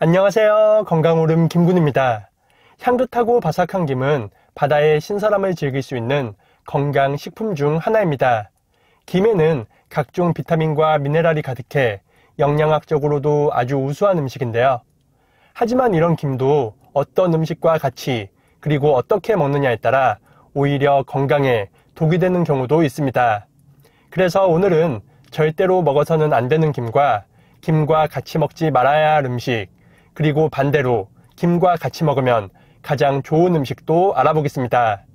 안녕하세요. 건강오름 김군입니다. 향긋하고 바삭한 김은 바다의 신선함을 즐길 수 있는 건강식품 중 하나입니다. 김에는 각종 비타민과 미네랄이 가득해 영양학적으로도 아주 우수한 음식인데요. 하지만 이런 김도 어떤 음식과 같이 그리고 어떻게 먹느냐에 따라 오히려 건강에 독이 되는 경우도 있습니다. 그래서 오늘은 절대로 먹어서는 안 되는 김과 같이 먹지 말아야 할 음식, 그리고 반대로 김과 같이 먹으면 가장 좋은 음식도 알아보겠습니다.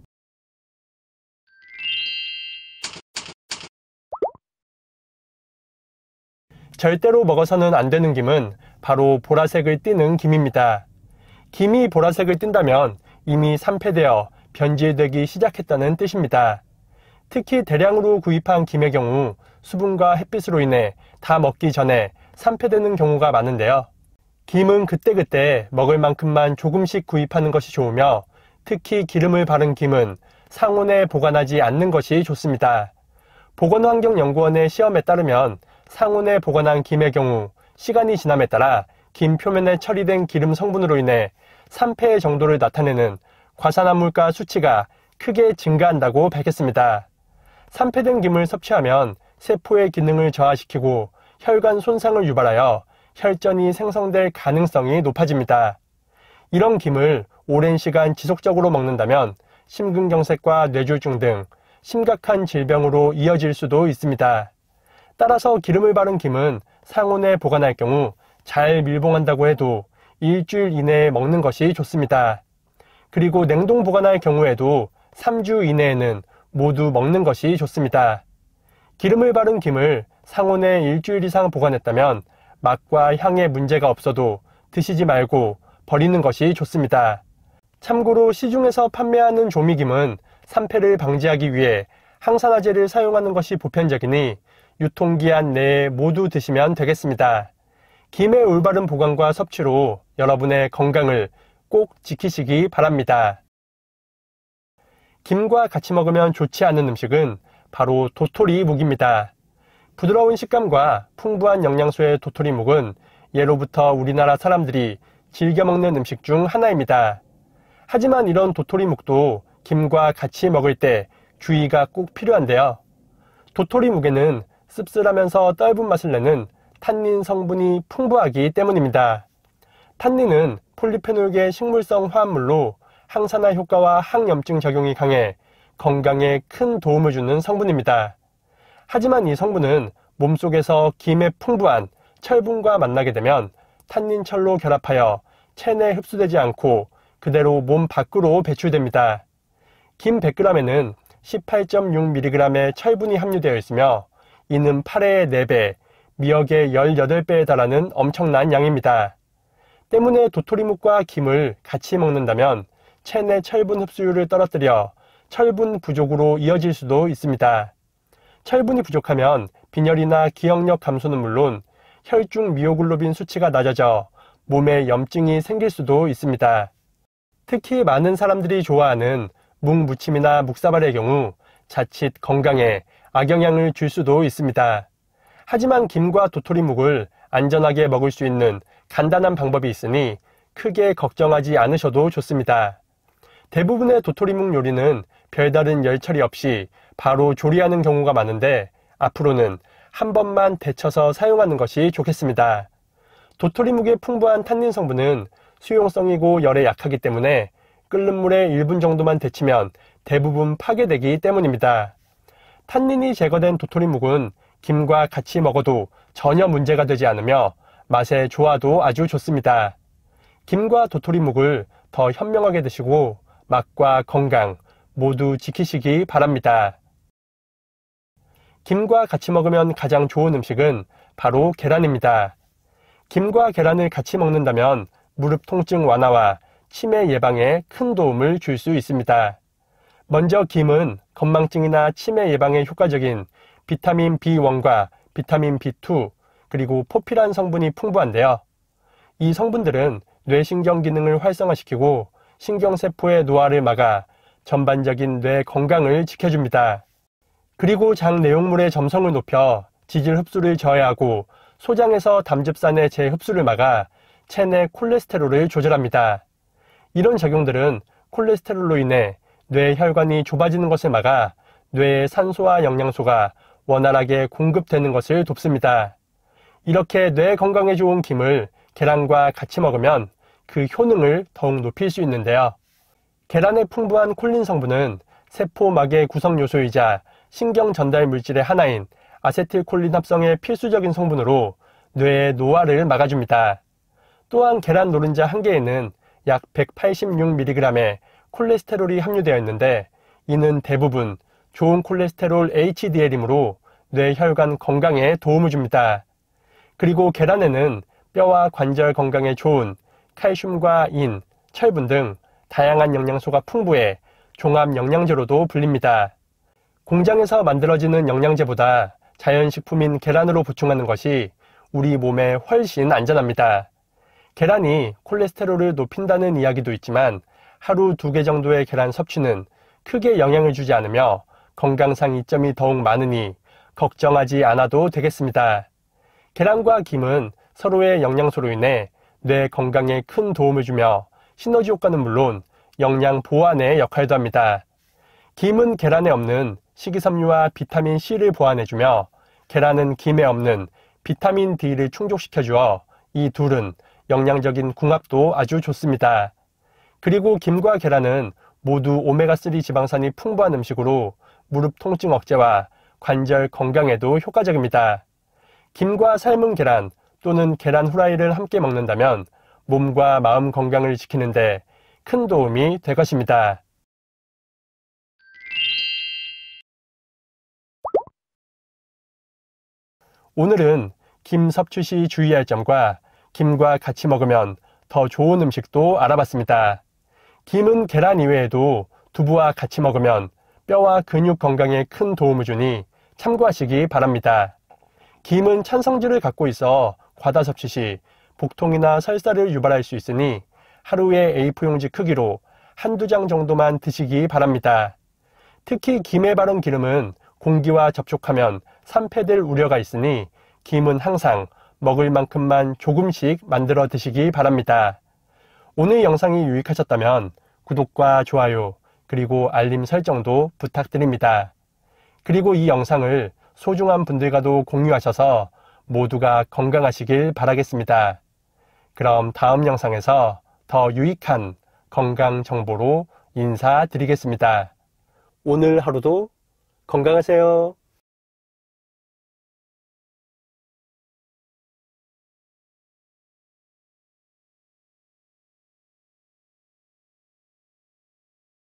절대로 먹어서는 안 되는 김은 바로 보라색을 띠는 김입니다. 김이 보라색을 띈다면 이미 산패되어 변질되기 시작했다는 뜻입니다. 특히 대량으로 구입한 김의 경우 수분과 햇빛으로 인해 다 먹기 전에 산패되는 경우가 많은데요. 김은 그때그때 먹을 만큼만 조금씩 구입하는 것이 좋으며 특히 기름을 바른 김은 상온에 보관하지 않는 것이 좋습니다. 보건환경연구원의 시험에 따르면 상온에 보관한 김의 경우 시간이 지남에 따라 김 표면에 처리된 기름 성분으로 인해 산패의 정도를 나타내는 과산화물가 수치가 크게 증가한다고 밝혔습니다. 산패된 김을 섭취하면 세포의 기능을 저하시키고 혈관 손상을 유발하여 혈전이 생성될 가능성이 높아집니다. 이런 김을 오랜 시간 지속적으로 먹는다면 심근경색과 뇌졸중 등 심각한 질병으로 이어질 수도 있습니다. 따라서 기름을 바른 김은 상온에 보관할 경우 잘 밀봉한다고 해도 일주일 이내에 먹는 것이 좋습니다. 그리고 냉동 보관할 경우에도 3주 이내에는 모두 먹는 것이 좋습니다. 기름을 바른 김을 상온에 일주일 이상 보관했다면 맛과 향에 문제가 없어도 드시지 말고 버리는 것이 좋습니다. 참고로 시중에서 판매하는 조미김은 산패를 방지하기 위해 항산화제를 사용하는 것이 보편적이니 유통기한 내에 모두 드시면 되겠습니다. 김의 올바른 보관과 섭취로 여러분의 건강을 꼭 지키시기 바랍니다. 김과 같이 먹으면 좋지 않은 음식은 바로 도토리묵입니다. 부드러운 식감과 풍부한 영양소의 도토리묵은 예로부터 우리나라 사람들이 즐겨 먹는 음식 중 하나입니다. 하지만 이런 도토리묵도 김과 같이 먹을 때 주의가 꼭 필요한데요. 도토리묵에는 씁쓸하면서 떫은 맛을 내는 탄닌 성분이 풍부하기 때문입니다. 탄닌은 폴리페놀계 식물성 화합물로 항산화 효과와 항염증 작용이 강해 건강에 큰 도움을 주는 성분입니다. 하지만 이 성분은 몸속에서 김의 풍부한 철분과 만나게 되면 탄닌철로 결합하여 체내에 흡수되지 않고 그대로 몸 밖으로 배출됩니다. 김 100g에는 18.6mg의 철분이 함유되어 있으며 이는 파래의 4배, 미역의 18배에 달하는 엄청난 양입니다. 때문에 도토리묵과 김을 같이 먹는다면 체내 철분 흡수율을 떨어뜨려 철분 부족으로 이어질 수도 있습니다. 철분이 부족하면 빈혈이나 기억력 감소는 물론 혈중 미오글로빈 수치가 낮아져 몸에 염증이 생길 수도 있습니다. 특히 많은 사람들이 좋아하는 묵무침이나 묵사발의 경우 자칫 건강에 악영향을 줄 수도 있습니다. 하지만 김과 도토리묵을 안전하게 먹을 수 있는 간단한 방법이 있으니 크게 걱정하지 않으셔도 좋습니다. 대부분의 도토리묵 요리는 별다른 열 처리 없이 바로 조리하는 경우가 많은데 앞으로는 한 번만 데쳐서 사용하는 것이 좋겠습니다. 도토리묵의 풍부한 탄닌 성분은 수용성이고 열에 약하기 때문에 끓는 물에 1분 정도만 데치면 대부분 파괴되기 때문입니다. 탄닌이 제거된 도토리묵은 김과 같이 먹어도 전혀 문제가 되지 않으며 맛의 조화도 아주 좋습니다. 김과 도토리묵을 더 현명하게 드시고 맛과 건강 모두 지키시기 바랍니다. 김과 같이 먹으면 가장 좋은 음식은 바로 계란입니다. 김과 계란을 같이 먹는다면 무릎 통증 완화와 치매 예방에 큰 도움을 줄 수 있습니다. 먼저 김은 건망증이나 치매 예방에 효과적인 비타민 B1과 비타민 B2 그리고 포피란 성분이 풍부한데요. 이 성분들은 뇌신경 기능을 활성화시키고 신경세포의 노화를 막아 전반적인 뇌 건강을 지켜줍니다. 그리고 장 내용물의 점성을 높여 지질 흡수를 저해하고 소장에서 담즙산의 재흡수를 막아 체내 콜레스테롤을 조절합니다. 이런 작용들은 콜레스테롤로 인해 뇌 혈관이 좁아지는 것을 막아 뇌에 산소와 영양소가 원활하게 공급되는 것을 돕습니다. 이렇게 뇌 건강에 좋은 김을 계란과 같이 먹으면 그 효능을 더욱 높일 수 있는데요. 계란의 풍부한 콜린 성분은 세포막의 구성 요소이자 신경 전달 물질의 하나인 아세틸콜린 합성의 필수적인 성분으로 뇌의 노화를 막아줍니다. 또한 계란 노른자 한 개에는 약 186mg의 콜레스테롤이 함유되어 있는데 이는 대부분 좋은 콜레스테롤 HDL이므로 뇌 혈관 건강에 도움을 줍니다. 그리고 계란에는 뼈와 관절 건강에 좋은 칼슘과 인, 철분 등 다양한 영양소가 풍부해 종합 영양제로도 불립니다. 공장에서 만들어지는 영양제보다 자연식품인 계란으로 보충하는 것이 우리 몸에 훨씬 안전합니다. 계란이 콜레스테롤을 높인다는 이야기도 있지만 하루 2개 정도의 계란 섭취는 크게 영향을 주지 않으며 건강상 이점이 더욱 많으니 걱정하지 않아도 되겠습니다. 계란과 김은 서로의 영양소로 인해 뇌 건강에 큰 도움을 주며 시너지 효과는 물론 영양 보완의 역할도 합니다. 김은 계란에 없는 식이섬유와 비타민 C를 보완해주며 계란은 김에 없는 비타민 D를 충족시켜주어 이 둘은 영양적인 궁합도 아주 좋습니다. 그리고 김과 계란은 모두 오메가3 지방산이 풍부한 음식으로 무릎 통증 억제와 관절 건강에도 효과적입니다. 김과 삶은 계란 또는 계란 후라이를 함께 먹는다면 몸과 마음 건강을 지키는데 큰 도움이 될 것입니다. 오늘은 김 섭취 시 주의할 점과 김과 같이 먹으면 더 좋은 음식도 알아봤습니다. 김은 계란 이외에도 두부와 같이 먹으면 뼈와 근육 건강에 큰 도움을 주니 참고하시기 바랍니다. 김은 찬성질을 갖고 있어 과다 섭취 시 복통이나 설사를 유발할 수 있으니 하루에 A4용지 크기로 한두 장 정도만 드시기 바랍니다. 특히 김에 바른 기름은 공기와 접촉하면 산패될 우려가 있으니 김은 항상 먹을 만큼만 조금씩 만들어 드시기 바랍니다. 오늘 영상이 유익하셨다면 구독과 좋아요 그리고 알림 설정도 부탁드립니다. 그리고 이 영상을 소중한 분들과도 공유하셔서 모두가 건강하시길 바라겠습니다. 그럼 다음 영상에서 더 유익한 건강 정보로 인사드리겠습니다. 오늘 하루도 건강하세요.